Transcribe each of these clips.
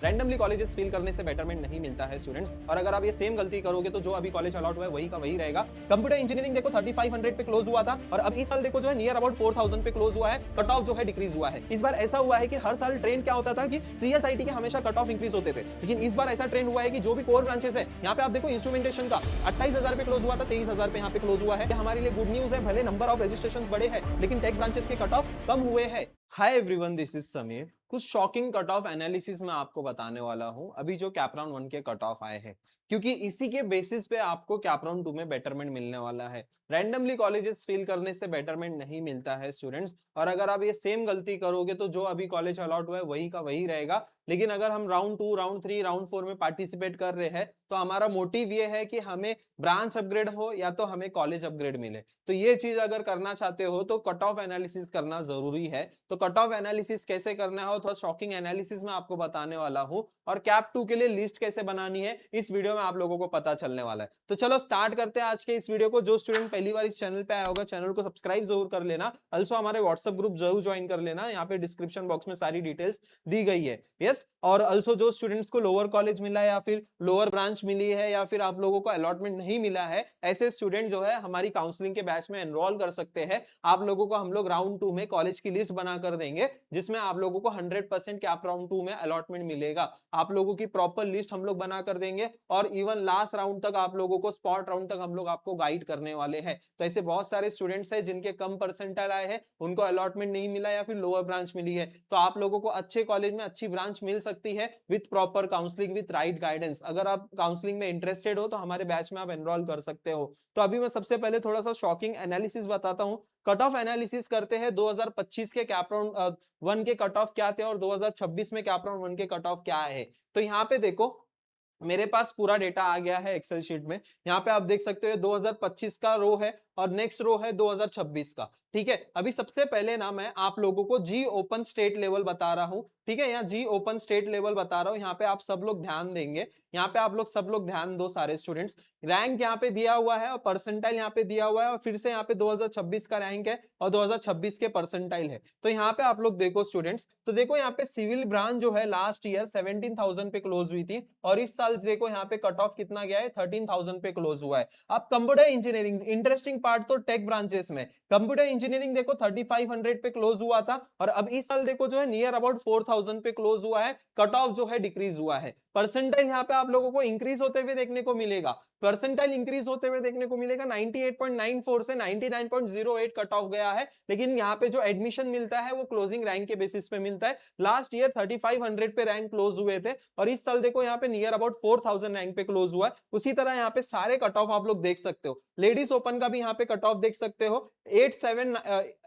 Randomly colleges fill करने से betterment नहीं मिलता है स्टूडेंट्स। और अगर आप ये सेम गलती करोगे तो जो अभी कॉलेज अलॉट हुआ है वही का वही रहेगा। कंप्यूटर इंजीनियरिंग देखो 3500 पे क्लोज हुआ था और अब इस साल देखो जो है नियर अबाउट 4000 पे क्लोज हुआ है। कट ऑफ जो है डिक्रीज हुआ है। इस बार ऐसा हुआ है कि हर साल ट्रेंड क्या होता था कि सीएसआईटी के हमेशा कट ऑफ इंक्रीज होते थे, लेकिन इस बार ऐसा ट्रेंड हुआ है कि जो भी कोर ब्रांचेस है, यहाँ पे आप देखो इंस्ट्रूमेंटेशन का 28000 पे क्लोज हुआ था, 23000 पे यहाँ पे क्लोज हुआ है। हमारे लिए गुड न्यूज है, भले नंबर ऑफ रजिस्ट्रेशंस बड़े हैं लेकिन टेक ब्रांचेस के कट ऑफ कम हुए हैं। Hi everyone, this is Sameer. कुछ शॉकिंग कट ऑफ एनालिसिस मैं आपको बताने वाला हूं अभी जो कैपराउंड 1 के कट ऑफ आए हैं, क्योंकि इसी के बेसिस पे आपको कैपराउंड 2 में बेटरमेंट मिलने वाला है। रैंडमली कॉलेजेस फिल करने से बेटरमेंट नहीं मिलता है स्टूडेंट्स। और अगर आप ये सेम गलती करोगे तो जो अभी कॉलेज अलॉट हुआ है वही का वही रहेगा। लेकिन अगर हम राउंड 2, राउंड 3, राउंड 4 में पार्टिसिपेट कर रहे हैं तो हमारा मोटिव ये है कि हमें ब्रांच अपग्रेड हो या तो हमें कॉलेज अपग्रेड मिले। तो ये चीज अगर करना चाहते हो तो कट ऑफ एनालिसिस करना जरूरी है। तो कट ऑफ एनालिसिस कैसे करना है, थोड़ा शॉकिंग एनालिसिस में आपको बताने वाला हूं। और कैप 2 के लिए लिस्ट कैसे बनानी है इस वीडियो में आप लोगों को पता चलने वाला है। तो चलो स्टार्ट करते हैं आज के इस वीडियो को। जो स्टूडेंट पहली बार इस चैनल पे आया होगा, चैनल को सब्सक्राइब जरूर कर लेना। ऑल्सो हमारे व्हाट्सएप ग्रुप जरूर ज्वाइन कर लेना, यहाँ पे डिस्क्रिप्शन बॉक्स में सारी डिटेल्स दी गई है। यस, और ऑल्सो जो स्टूडेंट्स को लोअर कॉलेज मिला है या फिर लोअर ब्रांच मिली है या फिर आप लोगों को अलॉटमेंट नहीं मिला है, ऐसे स्टूडेंट जो है हमारी काउंसलिंग के बैच में एनरोल कर सकते हैं। आप लोगों को हम लोग राउंड 2 में कॉलेज की लिस्ट बना कर देंगे जिसमें आप लोगों को 100% कैप राउंड 2 में अलॉटमेंट मिलेगा। आप लोगों की प्रॉपर लिस्ट हम लोग बना कर देंगे और इवन लास्ट राउंड तक आप लोगों को, स्पॉट राउंड तक हम लोग आपको गाइड करने वाले हैं। तो ऐसे बहुत सारे स्टूडेंट्स हैं जिनके कम परसेंटाइल आए हैं, उनको अलॉटमेंट नहीं मिला या फिर लोअर ब्रांच मिली है। तो आप लोगों को अच्छे कॉलेज में अच्छी ब्रांच मिल सकती है with proper counselling, with right guidance. अगर आप काउंसलिंग में इंटरेस्टेड हो तो हमारे बैच में आप एनरोल कर सकते हो। तो अभी मैं सबसे पहले थोड़ा सा शॉकिंग एनालिसिस बताता हूं। कट ऑफ एनालिसिस करते हैं 2025 के कैप राउंड 1 के कट ऑफ क्या थे और 2026 में कैप राउंड 1 के कट ऑफ क्या है। तो यहाँ पे देखो मेरे पास पूरा डेटा आ गया है एक्सेल शीट में। यहाँ पे आप देख सकते हो 2025 का रो है और नेक्स्ट रो है 2026 का। ठीक है, अभी सबसे पहले ना मैं आप लोगों को जी ओपन स्टेट लेवल बता रहा हूँ। ठीक है, यहाँ जी ओपन स्टेट लेवल बता रहा हूँ। यहाँ पे आप सब लोग ध्यान देंगे, यहाँ पे आप लोग सब लोग ध्यान दो सारे स्टूडेंट्स। रैंक यहाँ पे दिया हुआ है और परसेंटाइल यहाँ पे दिया हुआ है और फिर से यहाँ पे 2026 का रैंक है और 2026 के परसेंटाइल है। तो यहाँ पे आप लोग देखो स्टूडेंट्स, तो देखो यहाँ पे सिविल ब्रांच जो है लास्ट ईयर 17,000 पे क्लोज हुई थी और इस साल देखो यहाँ पे कट ऑफ कितना गया है, 13,000 पे क्लोज हुआ है। अब कंप्यूटर इंजीनियरिंग, इंटरेस्टिंग पार्ट तो टेक ब्रांचेस में, कंप्यूटर इंजीनियरिंग देखो 3500 पे क्लोज हुआ था और अब इस साल देखो जो है नियर अबाउट 4000 पे क्लोज हुआ है। कट ऑफ जो है डिक्रीज हुआ है। परसेंटाइल यहाँ पे आप लोगों को इंक्रीज होते हुए देखने को मिलेगा। परसेंटाइल इंक्रीज होते हुए देखने को मिलेगा। 98.94 से 99.08 कट ऑफ गया है। लेकिन यहाँ पे जो एडमिशन मिलता है वो क्लोजिंग रैंक के बेसिस पे मिलता है। लास्ट ईयर 3500 पे रैंक क्लोज हुए थे और इस साल देखो यहाँ पे नियर अबाउट 4000 रैंक पे क्लोज हुआ है। उसी तरह यहाँ पे सारे कट ऑफ आप लोग देख सकते हो। लेडीज ओपन का भी यहाँ पे कट ऑफ देख सकते हो।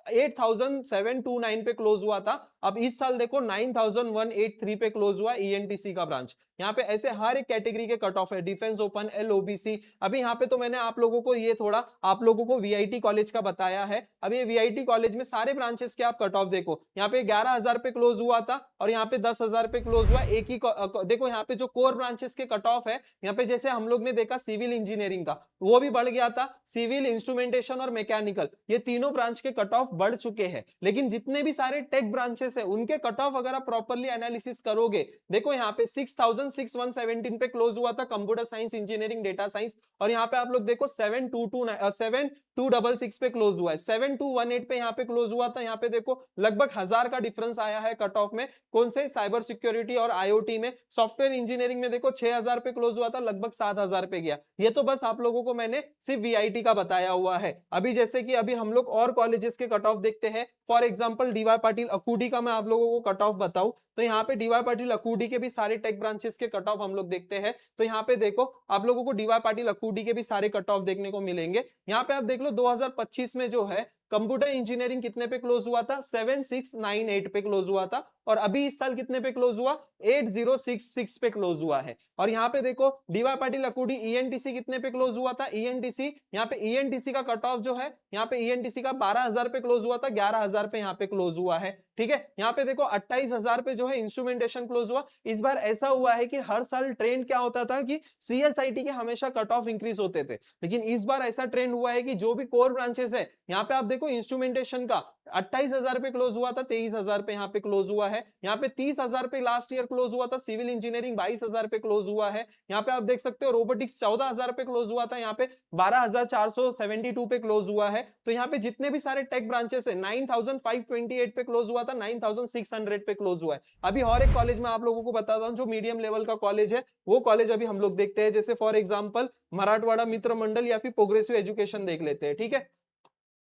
8729 पे क्लोज हुआ था। अब इस साल देखो 9183 पे क्लोज हुआ ईएनटीसी का ब्रांच। यहाँ पे ऐसे हर एक कैटेगरी के कट ऑफ है। Defence open, LOBC. अभी यहाँ पे तो मैंने आप लोगों को ये थोड़ा आप लोगों को वीआईटी कॉलेज का बताया है। अब ये वीआईटी कॉलेज में सारे ब्रांचेस के आप कट ऑफ देखो। यहाँ पे 11000 पे क्लोज हुआ था और यहाँ पे 10,000 पे क्लोज हुआ। एक ही देखो यहाँ पे जो कोर ब्रांचेस के कट ऑफ है, यहाँ पे जैसे हम लोग ने देखा सिविल इंजीनियरिंग का वो भी बढ़ गया था। सिविल, इंस्ट्रूमेंटेशन और मैकेनिकल, ये तीनों ब्रांच के कट ऑफ बढ़ चुके हैं। लेकिन जितने भी सारे टेक ब्रांचेस है उनके कट ऑफ अगर आप प्रॉपर्ली एनालिसिस करोगे, देखो यहाँ पे 6117 पे क्लोज हुआ था computer science, engineering, data science. और यहाँ पे आप लोग देखो 7266 पे क्लोज हुआ है। 7218 पे यहाँ पे क्लोज हुआ था। यहाँ पे देखो लगभग 1000 का डिफरेंस आया है कट ऑफ में। कौन से? साइबर सिक्योरिटी और आईओटी में। सॉफ्टवेयर इंजीनियरिंग में देखो 6000 पे क्लोज हुआ था, लगभग 7000 पे गया। ये तो बस आप लोगों को मैंने सिर्फ वीआईटी का बताया हुआ है। अभी जैसे कि अभी हम लोग और कॉलेजेस के कट ऑफ देखते हैं। फॉर एग्जांपल डीवाई पाटिल अकूडी का मैं आप लोगों को कट ऑफ बताऊं तो यहाँ पे डीवाई पाटिल अकूडी के भी सारे टेक ब्रांचेस के कट ऑफ हम लोग देखते हैं। तो यहाँ पे देखो आप लोगों को डीवाई पाटिल अकूडी के भी सारे कट ऑफ देखने को मिलेंगे। यहाँ पे आप देख लो 2025 में जो है कंप्यूटर इंजीनियरिंग कितने पे क्लोज हुआ था? 7698 पे क्लोज हुआ था और अभी इस साल कितने पे क्लोज हुआ? 8066 पे क्लोज हुआ है। और यहाँ पे देखो डीवाई पाटिल अकूडी ईएनटीसी कितने पे क्लोज हुआ था? ईएनटीसी, यहाँ पे ईएनटीसी का कट ऑफ जो है, यहाँ पे ईएनटीसी का 12000 पे क्लोज हुआ था, 11000 पे यहाँ पे क्लोज हुआ है। ठीक है। यहाँ पे देखो 28,000 पे जो है इंस्ट्रूमेंटेशन क्लोज हुआ। इस बार ऐसा हुआ है कि हर साल ट्रेंड क्या होता था कि सीएसआईटी के हमेशा कट ऑफ इंक्रीज होते थे, लेकिन इस बार ऐसा ट्रेंड हुआ है कि जो भी कोर ब्रांचेस है, यहाँ पे आप देखो इंस्ट्रूमेंटेशन का 28,000 पे क्लोज हुआ था, 23,000 पे यहाँ पे क्लोज हुआ है। यहाँ पे 30,000 पे लास्ट ईयर क्लोज हुआ था। सिविल इंजीनियरिंग 22,000 पे क्लोज हुआ है। यहाँ पे आप देख सकते हो रोबोटिक्स 14,000 पे क्लोज हुआ था, यहाँ पे 12,472 पे क्लोज हुआ है। तो यहाँ पे जितने भी सारे टेक ब्रांचेस है 9,528 पे क्लोज हुआ था, 9,600 पे क्लोज हुआ है। अभी और एक कॉलेज में आप लोगों को बताता हूँ जो मीडियम लेवल का कॉलेज है, वो कॉलेज अभी हम लोग देखते हैं। जैसे फॉर एग्जांपल मराठवाड़ा मित्र मंडल या फिर प्रोग्रेसिव एजुकेशन देख लेते हैं, ठीक है।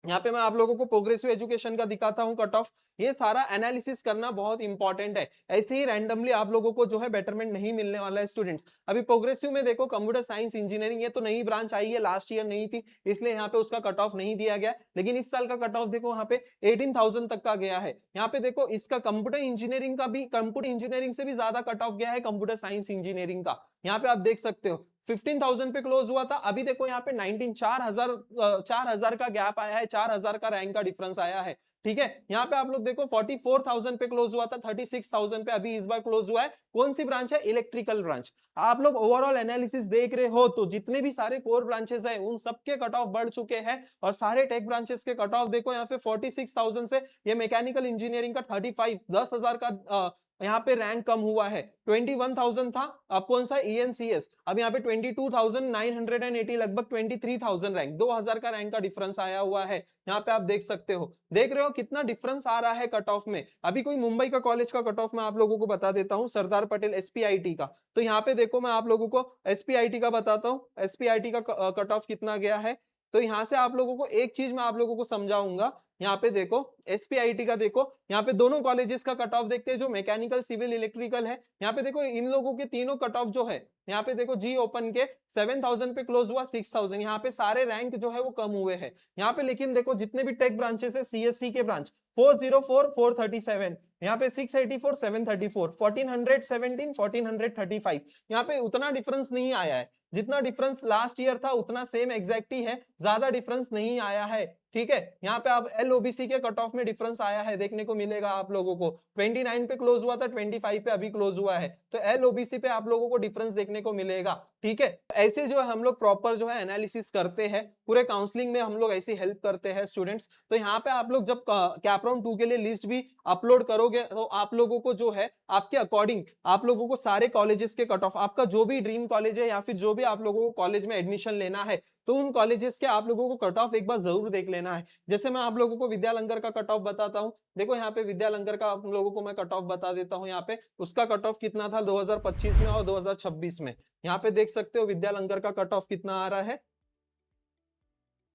यहाँ पे मैं आप लोगों को प्रोग्रेसिव एजुकेशन का दिखाता हूँ कट ऑफ। ये सारा एनालिसिस करना बहुत इंपॉर्टेंट है, ऐसे ही रैंडमली आप लोगों को जो है बेटरमेंट नहीं मिलने वाला है स्टूडेंट्स। अभी प्रोग्रेसिव में देखो कंप्यूटर साइंस इंजीनियरिंग, ये तो नई ब्रांच आई है, लास्ट ईयर नहीं थी, इसलिए यहाँ पे उसका कट ऑफ नहीं दिया गया, लेकिन इस साल का कट ऑफ देखो यहाँ पे 18,000 तक का गया है। यहाँ पे देखो इसका कंप्यूटर इंजीनियरिंग का भी, कंप्यूटर इंजीनियरिंग से भी ज्यादा कट ऑफ गया है कंप्यूटर साइंस इंजीनियरिंग का। यहाँ पे आप देख सकते हो 15,000 पे क्लोज हुआ था। अभी देखो यहाँ पे 19 4,000 का गैप आया है, 4,000 का रैंक का डिफरेंस आया है, ठीक है। यहाँ पे आप लोग देखो 44,000 पे क्लोज हुआ था, 36,000 पे अभी इस बार क्लोज हुआ है। कौन सी ब्रांच है? Electrical branch. आप लोग ओवरऑल एनालिसिस देख रहे हो तो जितने भी सारे कोर ब्रांचेस है उन सबके कट ऑफ बढ़ चुके हैं, और सारे टेक ब्रांचेस के कट ऑफ देखो यहाँ पे 46,000 से ये मैकेनिकल इंजीनियरिंग का 35 10,000 का यहाँ पे रैंक कम हुआ है। 21,000 था, अब कौन सा ईएनसीएस, अब यहाँ पे 22,980, लगभग 23,000 रैंक, 2,000 का रैंक का डिफरेंस आया हुआ है। यहाँ पे आप देख सकते हो, देख रहे हो कितना डिफरेंस आ रहा है कट ऑफ में। अभी कोई मुंबई का कॉलेज का कट ऑफ मैं आप लोगों को बता देता हूँ, सरदार पटेल एसपीआईटी का। तो यहाँ पे देखो मैं आप लोगों को एसपीआईटी का बताता हूँ, एसपीआईटी का कट ऑफ कितना गया है। तो यहाँ से आप लोगों को एक चीज मैं आप लोगों को समझाऊंगा। यहाँ पे देखो एसपीआईटी का, देखो यहाँ पे दोनों कॉलेजेस का कट ऑफ देखते हैं, जो मैकेनिकल सिविल इलेक्ट्रिकल है। यहाँ पे देखो इन लोगों के तीनों कट ऑफ जो है, यहाँ पे देखो जी ओपन के 7,000 पे क्लोज हुआ, 6,000, यहाँ पे सारे रैंक जो है वो कम हुए हैं यहाँ पे। लेकिन देखो जितने भी टेक ब्रांचेस है, सीएससी के ब्रांच 404 437, यहाँ पे 684 734, 1417 1435, यहाँ पे उतना डिफरेंस नहीं आया है। जितना डिफरेंस लास्ट ईयर था उतना सेम एग्जैक्ट ही है, ज्यादा डिफरेंस नहीं आया है, ठीक है। यहाँ पे आप एलओबीसी के कट ऑफ में डिफरेंस आया है, देखने को मिलेगा आप लोगों को। 29 पे क्लोज हुआ था, 25 पे अभी क्लोज हुआ है, तो एलओबीसी पे आप लोगों को डिफरेंस देखने को मिलेगा, ठीक है। ऐसे जो है हम लोग प्रॉपर जो है एनालिसिस करते हैं, पूरे काउंसलिंग में हम लोग ऐसी हेल्प करते हैं स्टूडेंट्स। तो यहाँ पे आप लोग जब कैप राउंड 2 के लिए लिस्ट भी अपलोड करोगे तो आप लोगों को जो है आपके अकॉर्डिंग आप लोगों को सारे कॉलेजेस के कट ऑफ, आपका जो भी ड्रीम कॉलेज है या फिर जो भी आप लोगों को कॉलेज में एडमिशन लेना है, तो उन कॉलेजेस के आप लोगों को कट ऑफ एक बार जरूर देख लेना है। जैसे मैं आप लोगों को विद्यालंगर का कट ऑफ बताता हूँ, देखो यहाँ पे विद्यालंगर का आप लोगों को मैं कट ऑफ बता देता हूँ। यहाँ पे उसका कट ऑफ कितना था 2025 में और 2026 में, यहाँ पे देख सकते हो विद्यालंगर का कट ऑफ कितना आ रहा है।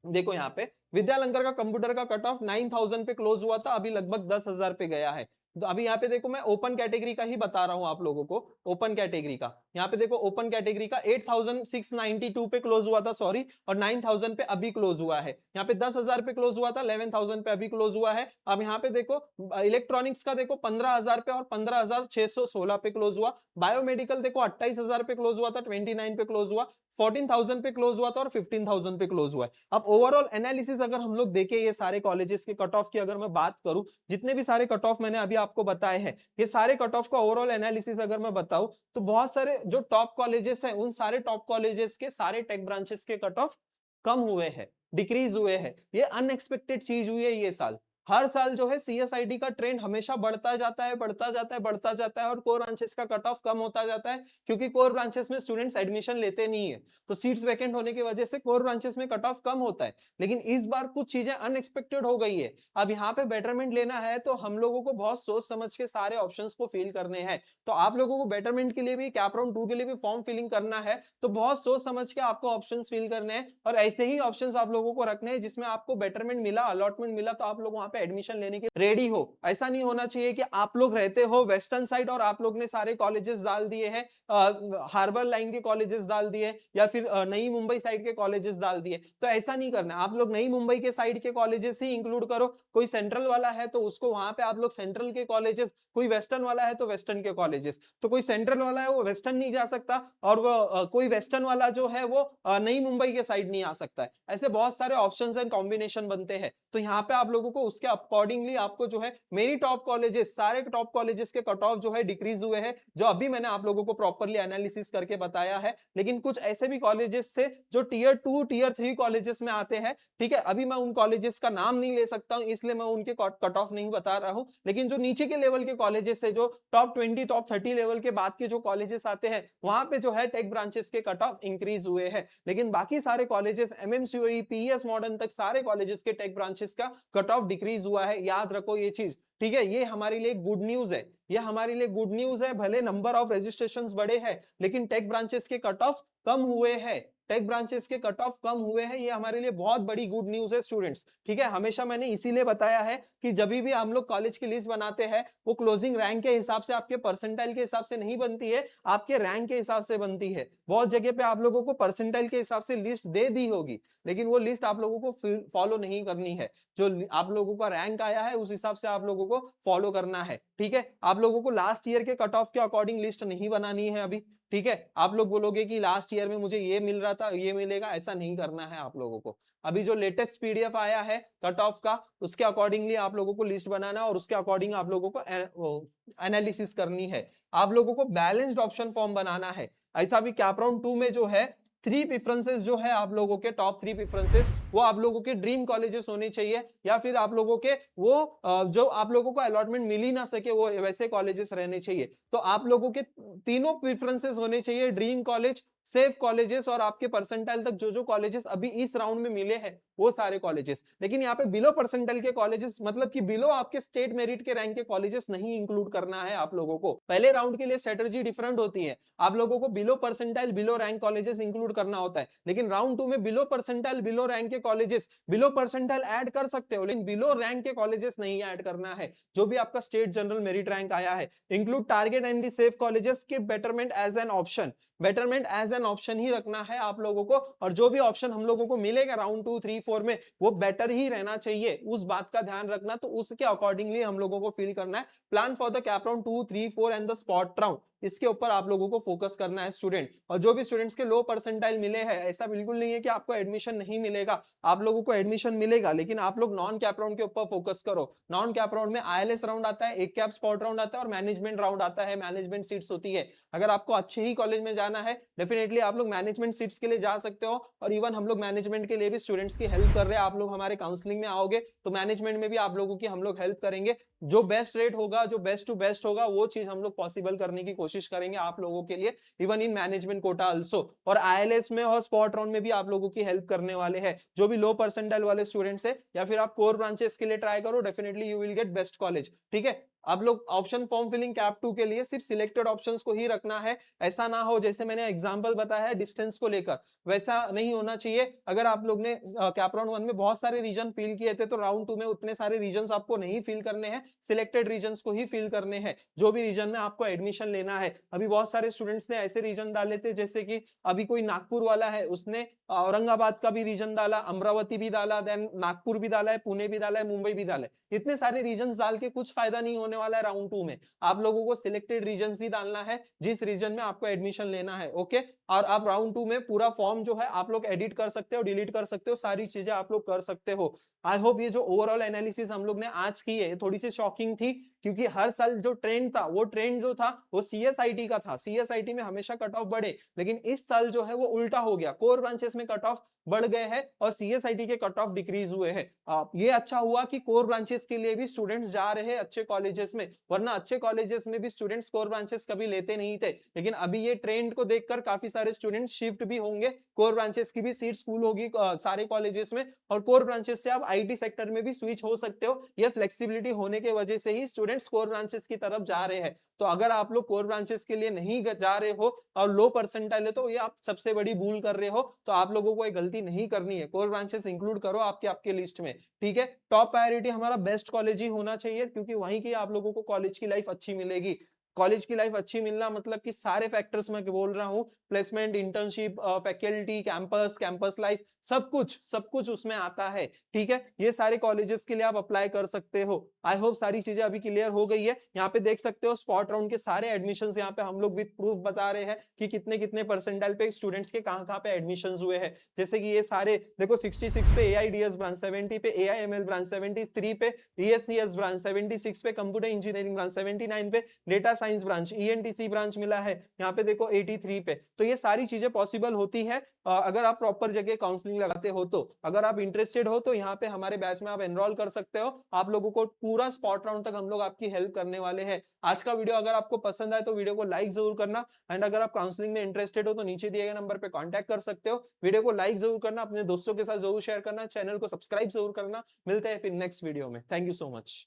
देखो यहाँ पे विद्यालंकर का कंप्यूटर का कट ऑफ 9,000 पे क्लोज हुआ था, अभी लगभग 10,000 पे गया है। तो अभी यहाँ पे देखो मैं ओपन कैटेगरी का ही बता रहा हूँ आप लोगों को, ओपन कैटेगरी का। यहाँ पे देखो ओपन कैटेगरी का 8,692 पे क्लोज हुआ था, सॉरी, और 9,000 पे अभी क्लोज हुआ है। यहाँ पे 10,000 पे क्लोज हुआ था, 11,000 पे अभी क्लोज हुआ है। अब यहाँ पे देखो इलेक्ट्रॉनिक्स का देखो 15,000 पे और 15,616 पे क्लोज हुआ। बायोमेडिकल देखो 28,000 पे क्लोज हुआ था, 29 पे क्लोज हुआ, 14,000 पे क्लोज हुआ था और 15,000 पे क्लोज हुआ है। अब ओवरऑल एनालिसिस अगर हम लोग देखें ये सारे कॉलेजेस के कट ऑफ की, अगर मैं बात करूं, जितने भी सारे कट ऑफ मैंने अभी आपको बताए हैं, ये सारे कट ऑफ का ओवरऑल एनालिसिस अगर मैं बताऊं तो बहुत सारे जो टॉप कॉलेजेस हैं उन सारे टॉप कॉलेजेस के सारे टेक ब्रांचेस के कट ऑफ कम हुए हैं, डिक्रीज हुए हैं। ये अनएक्सपेक्टेड चीज हुई है ये साल। हर साल जो है सीएसआईडी का ट्रेंड हमेशा बढ़ता जाता है, बढ़ता जाता है, बढ़ता जाता है, और कोर ब्रांचेस का कट ऑफ कम होता जाता है, क्योंकि कोर ब्रांचेस में स्टूडेंट्स एडमिशन लेते नहीं है, तो सीट्स वैकेंट होने की वजह से कोर ब्रांचेस में कट ऑफ कम होता है। लेकिन इस बार कुछ चीजें अनएक्सपेक्टेड हो गई है। अब यहाँ पे बेटरमेंट लेना है तो हम लोगों को बहुत सोच समझ के सारे ऑप्शंस को फिल करने हैं। तो आप लोगों को बेटरमेंट के लिए भी, कैप राउंड 2 के लिए भी फॉर्म फिलिंग करना है, तो बहुत सोच समझ के आपको ऑप्शंस फिल करने हैं, और ऐसे ही ऑप्शंस आप लोगों को रखने हैं जिसमें आपको बेटरमेंट मिला, अलॉटमेंट मिला, तो आप लोग वहां पे एडमिशन लेने के रेडी हो। ऐसा नहीं होना चाहिए कि आप लोग रहते हो वेस्टर्न साइड और आप लोग ने सारे कॉलेजेस डाल दिए हैं, हार्बर लाइन के कॉलेजेस डाल दिए या फिर नई मुंबई साइड के कॉलेजेस डाल दिए, तो ऐसा नहीं करना। आप लोग नई मुंबई के साइड के कॉलेजेस ही इंक्लूड करो। कोई सेंट्रल वाला है तो उसको वहां पे आप लोग सेंट्रल के कॉलेजेस, कोई वेस्टर्न वाला है तो वेस्टर्न के कॉलेजेस, तो कोई सेंट्रल वाला है वो वेस्टर्न नहीं जा सकता, और वो कोई वेस्टर्न वाला जो है वो नई मुंबई के साइड नहीं आ सकता है। ऐसे बहुत सारे ऑप्शंस एंड कॉम्बिनेशन बनते हैं, तो यहाँ पे आप लोगों को उसके उसके अकॉर्डिंगली आपको जो है मेरी टॉप कॉलेजेस, सारे टॉप कॉलेजेस के कट ऑफ जो है डिक्रीज हुए हैं, जो अभी मैंने आप लोगों को प्रॉपर्ली एनालिसिस करके बताया है। लेकिन कुछ ऐसे भी कॉलेजेस थे जो टीयर 2 टीयर 3 कॉलेजेस में आते हैं, ठीक है। अभी मैं उन कॉलेजेस का नाम नहीं ले सकता हूं, इसलिए मैं उनके कट ऑफ नहीं बता रहा हूं। लेकिन जो नीचे के लेवल के कॉलेजेस है, जो टॉप 20 टॉप 30 लेवल के बाद के जो कॉलेजेस आते हैं, वहां पे जो है टेक ब्रांचेस के कट ऑफ इंक्रीज हुए हैं। लेकिन बाकी सारे कॉलेजेस एमएमसीओई पीईएस मॉडर्न तक सारे कॉलेजेस के टेक ब्रांचेस का कट ऑफ डिक्रीज हुआ है। याद रखो ये चीज, ठीक है। ये हमारे लिए गुड न्यूज है, ये हमारे लिए गुड न्यूज है। भले नंबर ऑफ रजिस्ट्रेशंस बढ़े हैं, लेकिन टेक ब्रांचेस के कट ऑफ कम हुए हैं, टेक ब्रांचेस के कट ऑफ कम हुए हैं। ये हमारे लिए बहुत बड़ी गुड न्यूज है स्टूडेंट्स, ठीक है। हमेशा मैंने इसीलिए बताया है कि जब भी हम लोग कॉलेज की लिस्ट बनाते हैं, वो क्लोजिंग रैंक के हिसाब से, आपके परसेंटाइल के हिसाब से नहीं बनती है, आपके रैंक के हिसाब से बनती है। बहुत जगह पे आप लोगों को परसेंटाइल के हिसाब से लिस्ट दे दी होगी, लेकिन वो लिस्ट आप लोगों को फॉलो नहीं करनी है। जो आप लोगों का रैंक आया है उस हिसाब से आप लोगों को फॉलो करना है, ठीक है। आप लोगों को लास्ट ईयर के कट ऑफ के अकॉर्डिंग लिस्ट नहीं बनानी है अभी, ठीक है। आप लोग बोलोगे कि लास्ट ईयर में मुझे ये मिल रहा था, ये मिलेगा, ऐसा नहीं करना है आप लोगों को। अभी जो लेटेस्ट पीडीएफ आया है कट ऑफ का, उसके अकॉर्डिंगली आप लोगों को लिस्ट बनाना है और उसके अकॉर्डिंग आप लोगों को एनालिसिस करनी है। आप लोगों को बैलेंस्ड ऑप्शन फॉर्म बनाना है। ऐसा भी कैप राउंड 2 में जो है 3 प्रेफरेंसेस जो है आप लोगों के टॉप 3 प्रेफरेंसेस, वो आप लोगों के ड्रीम कॉलेजेस होने चाहिए, या फिर आप लोगों के वो जो आप लोगों को अलॉटमेंट मिल ही ना सके वो वैसे कॉलेजेस रहने चाहिए। तो आप लोगों के तीनों प्रेफरेंसेस होने चाहिए, ड्रीम कॉलेज, सेफ कॉलेजेस और आपके परसेंटाइल तक जो जो कॉलेजेस अभी इस राउंड में मिले हैं वो सारे कॉलेजेस। लेकिन यहाँ पे बिलो परसेंटाइल के कॉलेजेस, मतलब कि बिलो आपके स्टेट मेरिट के रैंक के कॉलेजेस नहीं इंक्लूड करना है आप लोगों को। पहले राउंड के लिए स्ट्रेटजी डिफरेंट होती है, आप लोगों को below percentile below rank colleges include करना होता है। लेकिन राउंड 2 में बिलो परसेंटाइल बिलो रैंक के कॉलेजेस, बिलो परसेंटाइल ऐड कर सकते हो, लेकिन बिलो रैंक के कॉलेजेस नहीं ऐड करना है। जो भी आपका स्टेट जनरल मेरिट रैंक आया है, include target and safe colleges के betterment as an option, betterment as an option ही रखना है आप लोगों को। और जो भी ऑप्शन हम लोगों को मिलेगा राउंड 2 3 4 में, वो बेटर ही रहना चाहिए, उस बात का ध्यान रखना। तो उसके अकॉर्डिंगली हम लोगों को फील करना है। Plan for the cap round 2 3 4 and the spot round, इसके ऊपर आप लोगों को फोकस करना है स्टूडेंट। और जो भी स्टूडेंट्स के लो परसेंटाइल मिले हैं, ऐसा बिल्कुल नहीं है कि आपको एडमिशन नहीं मिलेगा, आप लोगों को एडमिशन मिलेगा, लेकिन आप लोग नॉन कैप राउंड के ऊपर फोकस करो। नॉन कैप राउंड में आईएलएस राउंड आता है, एक कैप स्पॉट राउंड आता है और मैनेजमेंट राउंड आता है, मैनेजमेंट सीट्स होती है। अगर आपको अच्छे ही कॉलेज में जाना है, डेफिनेटली आप लोग मैनेजमेंट सीट्स के लिए जा सकते हो। और इवन हम लोग मैनेजमेंट के लिए भी स्टूडेंट्स की हेल्प कर रहे हैं। आप लोग हमारे काउंसलिंग में आओगे तो मैनेजमेंट में भी आप लोगों की हम लोग हेल्प करेंगे। जो बेस्ट रेट होगा, जो बेस्ट टू बेस्ट होगा, वो चीज हम लोग पॉसिबल करने की कोशिश करेंगे आप लोगों के लिए, even in management quota also. और आईएलएस में और स्पॉट राउंड में भी आप लोगों की हेल्प करने वाले हैं। जो भी लो परसेंटाइल वाले स्टूडेंट्स है, या फिर आप कोर ब्रांचेस के लिए ट्राई करो, definitely you will get best college, ठीक है। आप लोग ऑप्शन फॉर्म फिलिंग कैप 2 के लिए सिर्फ सिलेक्टेड ऑप्शंस को ही रखना है। ऐसा ना हो जैसे मैंने एग्जांपल बताया है डिस्टेंस को लेकर, वैसा नहीं होना चाहिए। अगर आप लोग ने कैप राउंड 1 में बहुत सारे रीजन फिल किए थे, तो राउंड 2 में उतने सारे रीजन आपको नहीं फिल करने हैं, सिलेक्टेड रीजन को ही फिल करने हैं, जो भी रीजन में आपको एडमिशन लेना है। अभी बहुत सारे स्टूडेंट्स ने ऐसे रीजन डाले थे, जैसे कि अभी कोई नागपुर वाला है, उसने औरंगाबाद का भी रीजन डाला, अमरावती भी डाला, देन नागपुर भी डाला है, पुणे भी डाला है, मुंबई भी डाला है। इतने सारे रीजन डाल के कुछ फायदा नहीं होने वाला है राउंड 2 में। आप लोगों को सिलेक्टेड रीजन ही डालना है जिस रीजन में आपको एडमिशन लेना है, ओके। और आप राउंड 2 में पूरा फॉर्म जो है आप लोग एडिट कर सकते हो, डिलीट कर सकते हो, सारी चीजें आप लोग कर सकते हो। आई होप ये जो ओवरऑल एनालिसिस हम लोग ने आज की है थोड़ी सी शॉकिंग थी, क्योंकि हर साल जो ट्रेंड था, वो ट्रेंड जो था वो सीएसआईटी का था। सीएसआईटी में हमेशा कट ऑफ बढ़े, लेकिन इस साल जो है वो उल्टा हो गया, कोर ब्रांचेस में कट ऑफ बढ़ गए हैं और सीएसआईटी के कट ऑफ डिक्रीज हुए हैं। ये अच्छा हुआ कि कोर ब्रांचेस के लिए भी स्टूडेंट्स जा रहे हैं अच्छे कॉलेजेस में, वरना अच्छे कॉलेजेस में भी स्टूडेंट्स कोर ब्रांचेस कभी लेते नहीं थे। लेकिन अभी ये ट्रेंड को देखकर काफी सारे स्टूडेंट्स शिफ्ट भी होंगे, कोर ब्रांचेस की भी सीट्स फुल होगी सारे कॉलेजेस में, और कोर ब्रांचेस से आप आईटी सेक्टर में भी स्विच हो सकते हो। ये फ्लेक्सिबिलिटी होने की वजह से ही स्टूडेंट्स कोर ब्रांचेस की तरफ जा रहे हैं। तो अगर आप लोग कोर ब्रांचेस के लिए नहीं जा रहे हो और लो परसेंटाइल है, तो ये आप सबसे बड़ी भूल कर रहे हो। तो आप लोगों को ये गलती नहीं करनी है, कोर ब्रांचेस इंक्लूड करो आपके लिस्ट में, ठीक है। टॉप प्रायोरिटी हमारा बेस्ट कॉलेज ही होना चाहिए, क्योंकि वहीं की आप लोगों को कॉलेज की लाइफ अच्छी मिलेगी। कॉलेज की लाइफ अच्छी मिलना मतलब कि सारे फैक्टर्स मैं बोल रहा हूँ, placement, internship, faculty, campus life, सब कुछ उसमें आता है। ठीक है, ये सारे कॉलेजेस के लिए आप अप्लाई कर सकते हो। आई होप सारी चीजें अभी क्लियर हो गई है। यहाँ पे देख सकते हो स्पॉट राउंड के सारे एडमिशंस यहाँ पे हम लोग विद प्रूफ बता रहे हैं कि कितने कितने परसेंटाइल पे स्टूडेंट्स के कहाँ कहाँ पे एडमिशंस हुए हैं। जैसे कि ये सारे देखो 66 पे एआईडीएस ब्रांच, 70 पे एआईएमएल ब्रांच, 73 पे ईएससीएस ब्रांच, 76 पे कंप्यूटर इंजीनियरिंग ब्रांच, 79 पे data science branch, ENTC branch मिला है। यहाँ पे देखो 83 पे। तो ये सारी चीजें पॉसिबल होती है अगर आप प्रॉपर जगह काउंसलिंग लगाते हो तो। अगर आप इंटरेस्टेड हो तो यहाँ पे हमारे बैच में आप एनरोल कर सकते हो। आप लोगों को पूरा स्पॉट राउंड तक हम लोग आपकी हेल्प करने वाले हैं। आज का वीडियो अगर आपको पसंद आए तो वीडियो को लाइक जरूर करना, एंड अगर आप काउंसलिंग में इंटरेस्टेड हो तो नीचे दिए गए नंबर पे कांटेक्ट कर सकते हो। वीडियो को लाइक जरूर करना, अपने दोस्तों के साथ जरूर शेयर करना, चैनल को सब्सक्राइब जरूर करना। मिलते हैं फिर नेक्स्ट वीडियो में। Thank you so much.